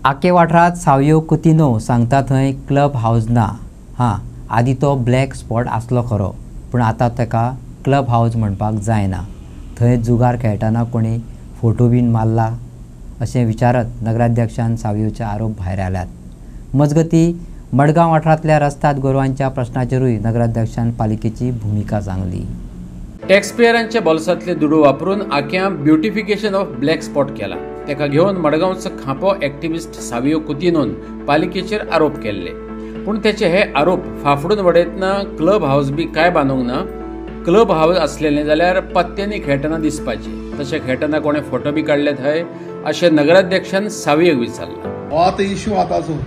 आके वाठारात सावयो कुतिनो सांगता थंय क्लब हाऊस ना। आदी तो ब्लॅक स्पॉट आसलो खरो, पूण आतां ताका क्लब हाऊस म्हणपाक जायना। थंय जुगार खेळटाना कोणी फोटो बीन मारला अशें विचारत नगराध्यक्षान सावयोचे आरोप भायर आल्यात। मजगती मडगांव वाठारांतल्या रस्त्यात गोरवांच्या प्रश्नाचेरूय नगराध्यक्षान पालिकेची भूमिका सांगली। टॅक्सपेयरांच्या बोल्सांतले दुडू वापरून आख्या ब्युटिफिकेशन ऑफ ब्लॅक स्पॉट केला। तेका घेवन मडगांवचो खांपो एक्टिविस्ट सावयो कुतिनोन पालिकेचेर आरोप केल्ले, पूण तेचे हे आरोप फाफडून वडयतना क्लब हाऊस बी काय बांदूंक ना। क्लब हाऊस असलेले जाल्यार पत्त्यांनी खेळटना दिसपाचे, तशें खेळटना कोणे फोटो बी काडले थंय अशें नगराध्यक्षान सावयेक विचारला। हो आतां इश्यू आतांचो,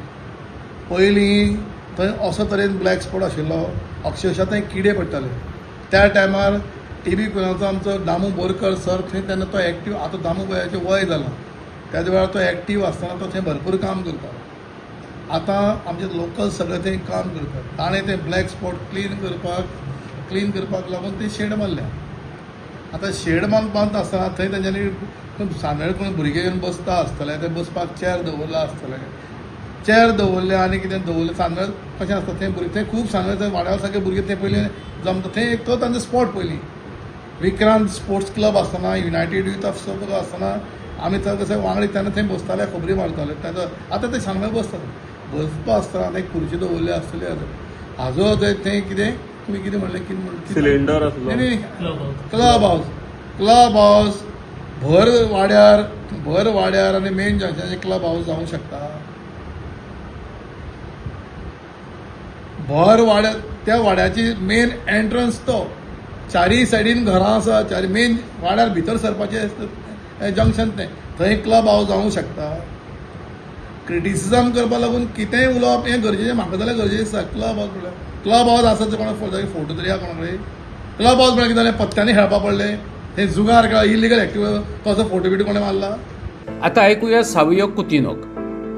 पयलीं थंय असो तरेन ब्लॅक स्पॉट आशिल्लो, अक्षरशा थंय किडे पडटाले। त्या टायमार टीबी कोणाचो आमचो दामू बोरकर सर थंय तेन्ना तो एक्टीव, आतां दामू गोंयाचें वय जालां, त्याच वेळार तो एक्टीव आसतना तो थंय भरपूर काम करता। आतां आमचे लोकल सगळे थंय काम करतात, ताणें तें ब्लॅक स्पॉट क्लीन करपाक लागून ते शेड मारल्या। आतां शेड बांदता आसतना थंय तेंच्यांनी सान्नळे कोण भुरगे येवन बसता आसतले, ते बसपाक चेअर दवरला आसतले, चेअर दवरले आनी कितें दवरलें। सान्नळ कशें आसता थंय भुरगे, थंय खूब सान्नळ थंय वाड्यार सारके भुरगे थंय पयलीं जमता। थंय एक तो तांचो स्पॉट पयलीं विक्रांत स्पोर्ट्स क्लब आसतना, युनायटेड यूथ ऑफ सगळो आसतना आमी थंय कशें वांगडी तेन्ना थंय बसताले, खबरी मारताले। आतां ते सान्नळ बसतात, बसपा आसतना थंय खुर्ची दवरले आसतले। हाजो थंय कितें तुमी कितें म्हणलें, कितें म्हणलें सिलिंडर आसलो, क्लब हाऊस भर वाड्यार आनी मेन जंक्शनाचेर क्लब हाऊस जावंक शकता। भर वाड्यार त्या वाड्याची मेन एंट्रन्स तो, चारी सायडीन घरां आसा, चारी मेन वाड्यार भितर सरपाचें जंक्शन तें, थंय क्लब हाऊस जावंक शकता। क्रिटिसिजम करपा लागून कितेंय उलोवप हें गरजेचें, म्हाका जाल्यार गरजेचें आसा। क्लब हाऊस आसा ते कोणाक फोटो तरी आहा कोणाकडे? क्लब हाऊस म्हळ्यार कितें जालें, पत्त्यांनी खेळपा पडलें, थंय जुगार खेळ इलिगल एक्टिव्ह, तसो फोटो बिटो कोणें मारला? आता ऐकूया सावयो कुतिनोक।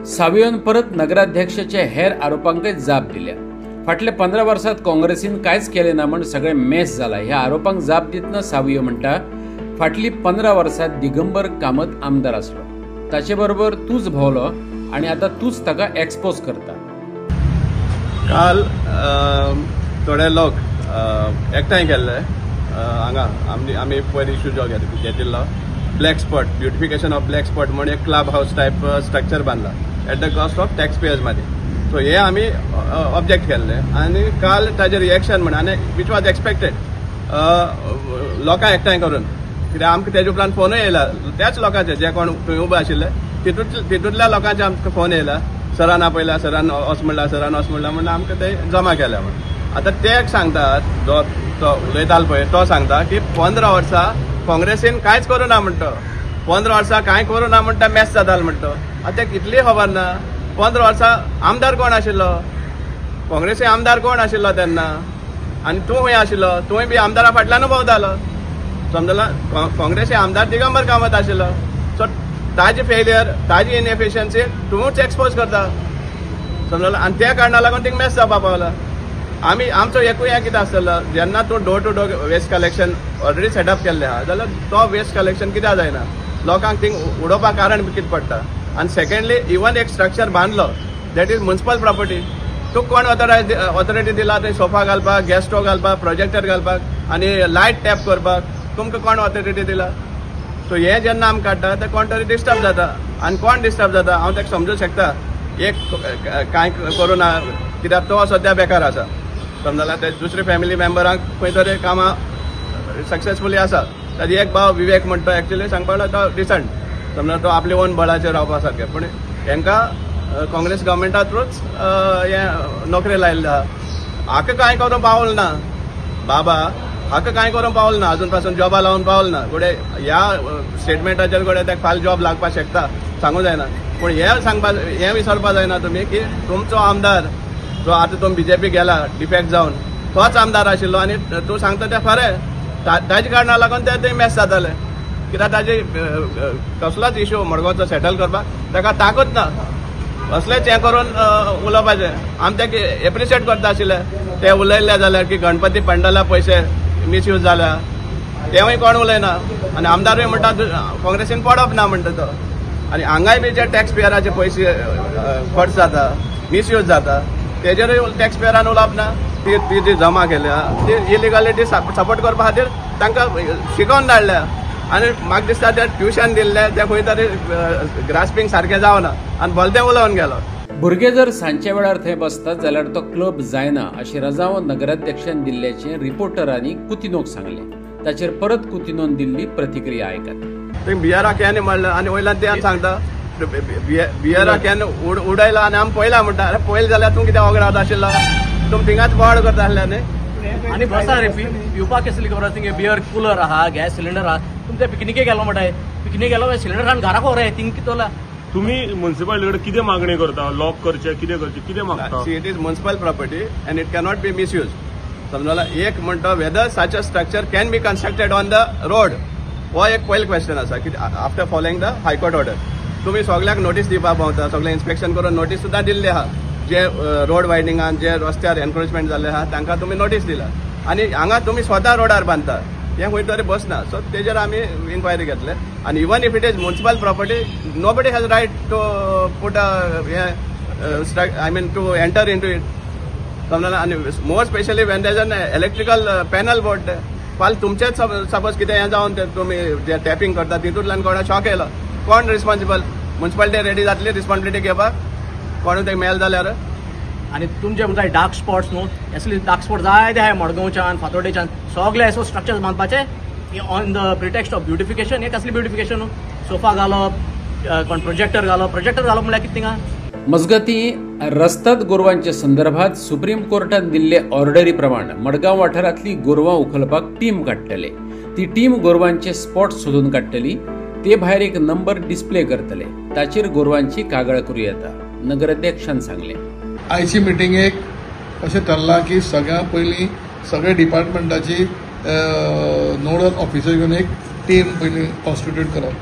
सावयोन परत नगराध्यक्षाचे हेर आरोपांकय जाप दिल्या। फाटले 15 वर्सांत काँग्रेसीन कांयच केलें ना म्हण सगळें मेस जाला। ह्या आरोपांक जाप दितना सावयो म्हणटा, फाटलीं 15 वर्सांत दिगंबर कामत आमदार आसलो, ताचे बरोबर तूच भोवलो आनी आतां तूच ताका एक्सपोज करता। काल थोडे लोक एकठांय केल्ले हांगा आमी पयर इश्यू जो घेतिल्लो black spot, beautification of black spot म्हणून एक क्लब हाऊस टायप स्ट्रक्चर बांदला at the cost of tax payers मध्ये। सो हे आमी ऑब्जेक्ट केल्ले आनी काल ताजें रिएक्शन म्हण आनी वीच वॉज एक्सपेक्टेड लोकां एकठांय करून, कित्याक आमकां तेजे उपरांत फोनूय येयला त्याच लोकांचे जे कोण थंय उबे आशिल्ले, तितूंतल्या लोकांचे आमकां फोन येयला, सरान आपयला, सरान वच म्हणला म्हणून आमकां ते जमा केल्या म्हणून। आतां ते सांगतात, जो तो उलयतालो पळय तो सांगता की 15 वर्सां काँग्रेसीन कांयच करूं ना म्हणटा, 15 वर्सां कांय करूं ना म्हणटा, मॅस जातालो म्हणटा। आतां कितली खबर ना, 15 वर्सां आमदार कोण आशिल्लो, काँग्रेसी आमदार कोण आशिल्लो तेन्ना, आनी तूं खंय आशिल्लो, तुवें बी आमदारा फाटल्यान भोंवतालो, समजला? काँग्रेसी आमदार दिगंबर कामत आशिल्लो। सो ताजी फेलियर, ताजी इनएफिशियन्सी तूंच एक्सपोज करता, समजला? आनी त्या कारणाक लागून थिंग मॅस जावपा पावला। आमचो एकूय हें कितें आसतलो, जेन्ना तूं door to door waste collection already setup केल्लें आहा जाल्यार तो वेस्ट कलेक्शन कित्याक जायना, लोकांक थिंग उडोवपाक कारण कितें पडटा। आनी सेकंडली इवन एक स्ट्रक्चर बांदलो दॅट इज म्युनिसिपल प्रॉपर्टी, तुका कोण ऑथॉरिटी दिला थंय सोफा घालपाक, गॅस स्टोव घालपाक, प्रोजेक्टर घालपाक आनी लायट टॅप करपाक, तुमकां कोण ऑथॉरिटी दिला? सो हें जेन्ना आमी काडटा ते कोण तरी डिस्टर्ब जाता, आनी कोण डिस्टर्ब जाता हांव ताका समजूंक शकता। एक कांय करूं ना कित्याक तो सद्या बेकार आसा, समजला? ते दुसरे फॅमिली मेंबरांक खंय तरी कामां सक्सेसफुली आसा। ताजी एक भाव विवेक म्हणटा, एक्चुअली सांगपाक तो डिसंट, समजा तो आपल्या ओन बळाचेर रावपा सारकें, पूण हांकां काँग्रेस गव्हर्मेंटा थ्रूच हें नोकरी लायिल्ली आहा। हाका कांय करूं पावल ना बाबा, हाका कांय करूं पावल ना, अजून पासून जॉबा लावन पावल ना। घोडे ह्या स्टेटमेंटाचेर घोडे ताका फाल्यां जॉब लागपाक शकता, सांगूं जायना। पूण हें विसरपा जायना तुमी की तुमचो आमदार जो आतां तो बीजेपी गेला डिफेक्ट जावन, तोच आमदार आशिल्लो आनी तूं सांगता तें खरें, ताजे कारणाक लागून ते मॅस जाताले। कित्याक ताजे कसलोच इश्यू मडगांवचो सेटल करपाक ताका ताकद ना, असलेच हें करून उलोवपाचें। आमी ताका एप्रिशिएट करता आशिल्ले, ते उलयल्ले जाल्यार की गणपती पंडाला पयशे मिसयूज जाल्या, तेवूय कोण उलयना, आनी आमदारूय म्हणटा काँग्रेसीन पडप ना म्हणटा तो। आनी हांगाय बी जे टॅक्स पेयराचे पयशे खर्च जाता मिसयूज जाता तेजेरूय टॅक्स पेयरान उलोवप ना. ती जी जमा केल्या ती इलिगलिटी सपोर्ट करपा खातीर तांकां शिकोवन धाडल्या आनी म्हाका दिसता ते ट्युशन दिल्ले ते खंय तरी ग्रास्पिंग सारकें जावना आनी भलतें उलोवन गेलो. भुरगे जर सांजच्या वेळार थंय बसतात जाल्यार तो क्लब जायना अशी रजाव नगराध्यक्षान दिल्ल्याचे रिपोर्टरांनी कुतिनोक सांगले. ताचेर परत कुतिनोन दिल्ली प्रतिक्रिया आयकात. थंय बियरा कॅन म्हणलें आनी वयल्यान ते सांगता बियरा कॅन उडयला आनी आमी पयला म्हणटा अरे पयले जाल्यार तूं कित्याक वगड रावता आशिल्लो तुमी थिंगाच बोवाळ करता आसले न्ही. आनी बसा रे पिवपाक कसली खबर थिंगे बियर कुलर आहा गॅस सिलिंडर आहा तुमी ते पिकनिकेक गेलो म्हणटाय पिकनिक गेलो सिलिंडर हाडून घरा व्हराय थिंग कितोला. तुम्ही म्युन्सिपालिटी कडेन कितें मागणी करता लॉक करचे कितें मागता. It is municipal property and it cannot be misuse. समजला एक म्हणटा whether such a structure can be constructed on the road हो एक पयलें क्वेश्चन आसा की after following the high court order तुमी सगळ्याक नोटीस दिवपाक पावता सगळें इन्स्पेक्शन करून नोटीस सुद्दां दिल्ली आहा जे रोड वायडिंगान जे रस्त्यार एनक्रोचमेंट जाल्ले आहा तांकां तुमी नोटीस दिला आनी हांगा तुमी स्वता रोडार बांदता हे खंय तरी बसना. सो तेजेर आमी इन्क्वायरी घेतले आनी even if it is municipal property nobody has right to put I mean to enter in to it. समजला आनी more specially when there an electrical panel board fall तुमचेच सपोज कितें हें जावन तुमी जे टॅपिंग करता तितूंतल्यान कोणा शॉक येयलो कोण रिस्पॉन्सिबल म्युन्सिपालिटी रेडी जातली रिस्पॉन्सिबिलिटी घेवपाक कोण ते मेल जाल्यार. आनी तुमचे म्हणटा डार्क स्पॉट्स न्हू असले डार्क स्पॉट जायते आहाय मडगांवच्यान फातोर्डेच्यान सगळे असो स्ट्रक्चर्स बांदपाचे on the pretext of beautification. हे कसली ब्युटिफिकेशन न्हू सोफा घालप कोण प्रोजेक्टर घालप म्हळ्यार कितें थिंगा. मजगती रस्तात गोरवांच्या संदर्भात सुप्रीम कोर्टान दिल्ले ऑर्डरी प्रमाण मडगांव वाठारांतली गोरवां उखलपाक टीम काडटले. ती टीम गोरवांचे स्पॉट सोदून काडटली. ते भायर एक नंबर डिस्प्ले करतले ताचेर गोरवांची कागाळ करूं येता नगराध्यक्षान सांगले. आयची मिटिंगेक अशें थारलां की सगळ्यां पयलीं सगळे डिपार्टमेंटाची नोडल ऑफिसर घेवन एक टीम पयलीं कॉन्स्टिट्यूट करप.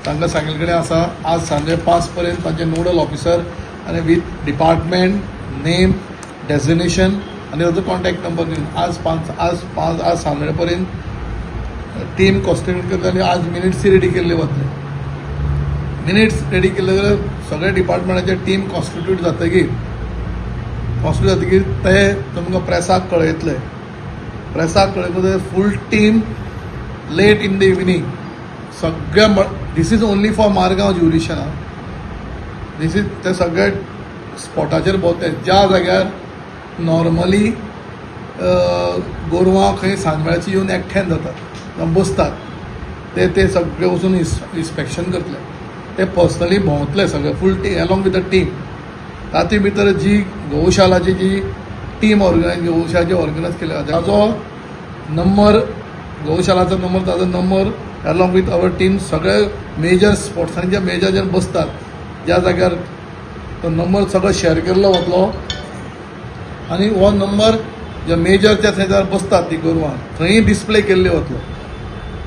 तांकां सांगिल्ले कडेन आसा आज सांजे 5 पर्यंत तांचे नोडल ऑफिसर आनी वीथ डिपार्टमेंट नेम डेजिग्नेशन आनी ताजो कॉन्टॅक्ट नंबर दिवन आज सांजे पर्यंत टीम कॉन्स्टिट्यूट करता आनी आज मिनिट्स रेडी केल्ले वतले. मिनिट्स रेडी केले जाल्यार सगळे डिपार्टमेंटाचे टीम कॉन्स्टिट्यूट जातकीर ते तुमकां प्रेसाक कळयतले. प्रेसाक कळयतकीर full team late in the evening सगळ्या this is only for Margao jurisdiction. This is ते सगळे स्पॉटाचेर भोंवते ज्या जाग्यार नॉर्मली गोरवां खंय सांजवेळाची येवन एकठ्यान जातात बसतात ते सगळे वचून इन्स्पेक्शन करतले. ते पर्सनली भोंवतले सगळे full team along with the team. तातूंत भितर जी गौशालाची जी टीम गौशालाची ऑर्गनायज केल्या ताजो नंबर गौशालाचो नंबर ताजो number along with our team सगळे मेजर स्पॉट्सांनी जे मेजर जे बसतात ज्या जाग्यार तो नंबर सगळो शेअर केल्लो वतलो आनी हो नंबर जे मेजर जे थंय बसतात ती गोरवां थंय डिस्प्ले केल्ले वतलो.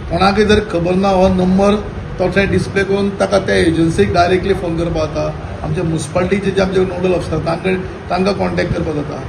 कोणाकय जर खबर ना हो नंबर तो थंय डिस्प्ले करून ताका त्या एजन्सीक डायरेक्टली फोन करपाक जाता. आमच्या म्युन्सिपालिटीचे जे आमचे नोडल ऑफिसर तांकां कॉन्टॅक्ट करपाक जाता.